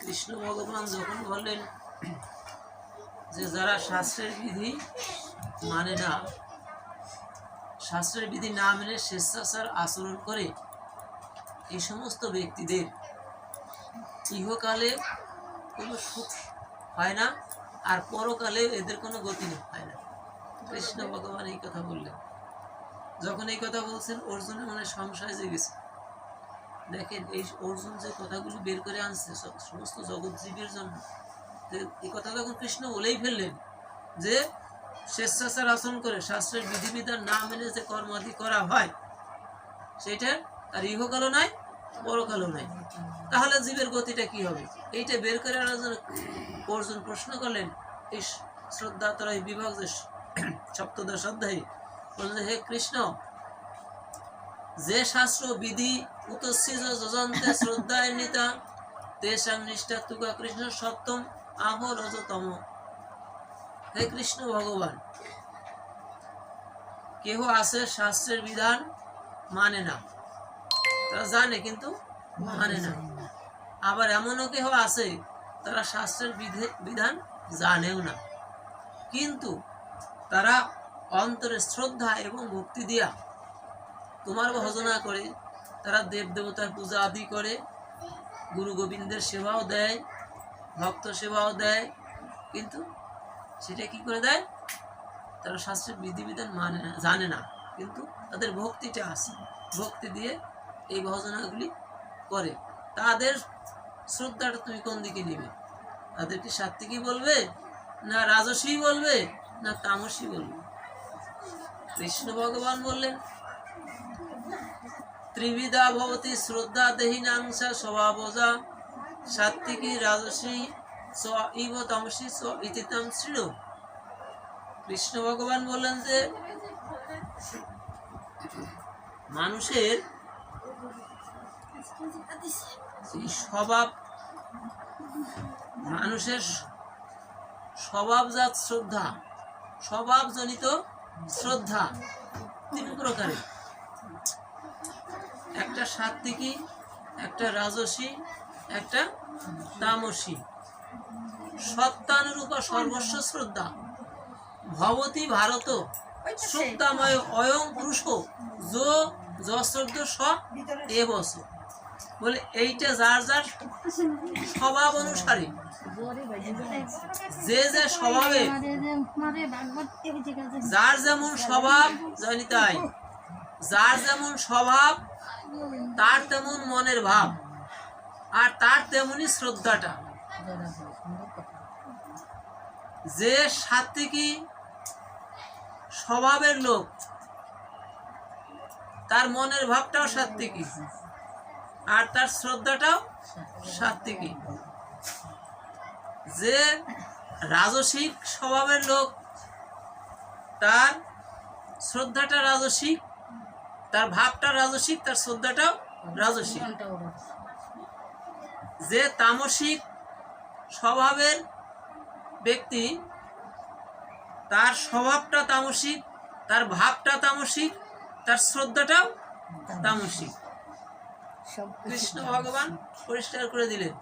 কৃষ্ণ ভগবান যখন বললেন যে যারা শাস্ত্রের বিধি মানে না, শাস্ত্রের বিধি না মেনে স্বেচ্ছাচার আচরণ করে, এই সমস্ত ব্যক্তিদের ইহকালে কোনো সুখ হয় না, আর পরকালে এদের কোনো গতি হয় না। কৃষ্ণ ভগবান এই কথা বললেন। যখন এই কথা বলছেন, অর্জুনের মনে সংশয় জেগেছে। দেখেন, এই অর্জুন যে কথাগুলি বের করে আনছে সমস্ত জগৎ জীবের জন্য, এই কথা যখন কৃষ্ণ বলেই ফেললেন যে স্বেচ্ছাচার আচরণ করে শাস্ত্রের বিধিবিধান না মেনে যে কর্মাদি করা হয়, সেটার আর ইহকালও নাই, পরকালও নাই, তাহলে জীবের গতিটা কি হবে? এইটা বের করে আনার জন্য অর্জুন প্রশ্ন করলেন। এই শ্রদ্ধা তরাই বিভাগ যে সপ্তদশ অধ্যায়ে বললেন, হে কৃষ্ণ, যে শাস্ত্র বিধি উতস্যি যজন্তে শ্রদ্ধায় নিতা তেষাং নিষ্ঠা তুকা কৃষ্ণ সপ্তম আহ রজতম। হে কৃষ্ণ ভগবান, কেহ আছে শাস্ত্রের বিধান মানে না, তারা জানে কিন্তু মানে না। আবার এমনও কেহ আছে তারা শাস্ত্রের বিধান জানেও না, কিন্তু তারা অন্তরে শ্রদ্ধা এবং ভক্তি দিয়া তোমার ভজনা করে, তারা দেব দেবতার পূজা আদি করে, গুরু গোবিন্দের সেবাও দেয়, ভক্ত সেবাও দেয়, কিন্তু সেটা কি করে দেয়? তারা শাস্ত্রের বিধিবিধান মানে না, জানে না, কিন্তু তাদের ভক্তিটা আছে, ভক্তি দিয়ে এই ভজনাগুলি করে। তাদের শ্রদ্ধাটা তুমি কোন দিকে নিবে? তাদেরকে সাত্ত্বিকই বলবে, না রাজসী বলবে, না তামসী বলবে? কৃষ্ণ ভগবান বললেন, ত্রিবিধা ভবতি শ্রদ্ধা দেহিনাংসা স্বভাবজা সাত্ত্বিকী রাজসী স ইব তামসী স ইতিতাম শ্রীণ। কৃষ্ণ ভগবান বললেন যে মানুষের স্বভাব, মানুষের স্বভাবজাত শ্রদ্ধা, স্বভাবজনিত শ্রদ্ধা তিন প্রকারের, একটা সাত্ত্বিকী, একটা রাজসী, একটা তামসী। সত্যানুরূপা সর্বস্ব শ্রদ্ধা ভবতী ভারত শ্রদ্ধাময় অয়ং পুরুষ যো যশ্রদ্ধ স এবস। বলে এইটা যার যার স্বভাব অনুসারে, যে যে স্বভাবে যার যেমন স্বভাব, জানি তাই যার যেমন স্বভাব তার তেমন মনের ভাব, আর তার তেমনই শ্রদ্ধাটা। যে সাত্ত্বিকী স্বভাবের লোক, তার মনের ভাবটাও সাত্ত্বিকী, আর তার শ্রদ্ধাটাও সাত্ত্বিকী। যে রাজসিক স্বভাবের লোক, তার শ্রদ্ধাটা রাজসিক, তার ভাবটা রাজসিক, তার শ্রদ্ধাটাও রাজসিক। যে তামসিক স্বভাবের ব্যক্তি, তার স্বভাবটা তামসিক, তার ভাবটা তামসিক, তার শ্রদ্ধাটাও তামসিক। কৃষ্ণ ভগবান পরিষ্কার করে দিলেন